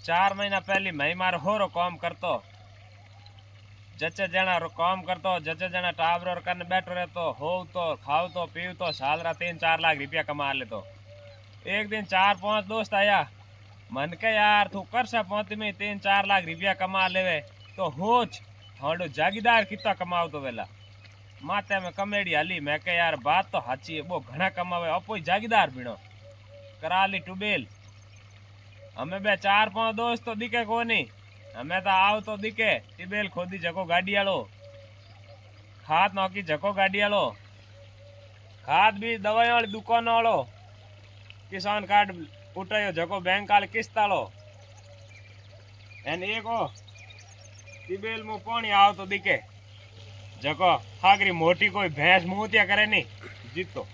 4 महीना पहले मैं मार होरो काम करतो जचे जना काम करतो जचे जना टावर करने बैठो रहतो हो तो खाओ तो पीव तो साल रा 3-4 लाख रुपया कमा लेतो। एक दिन 4-5 दोस्त आया मन के यार तू कर सा पहुंच में 3-4 लाख रुपया कमा लेवे तो होच थोड़ो जागीदार कितना कमाओ तो वेला माते में कमेडी हाली मैं के यार बात तो साची है वो घना कमावे अपो जागीदार बीणो कराली टूबेल हमें बे 4-5 दोस्त तो दिखे कोनी हमें तो आव तो दिखे टिबेल खोदी जको गाड़ी आलो खाद नौकी जको गाड़ी आलो खाद भी दवाई वाली दुकान वालो किसान कार्ड उठायो जको बैंक वाले किस्त आलो एन एक टिबेल में पानी आव तो दिखे जको हागरी मोटी कोई भैंस मुंह त्या करे नहीं जीतो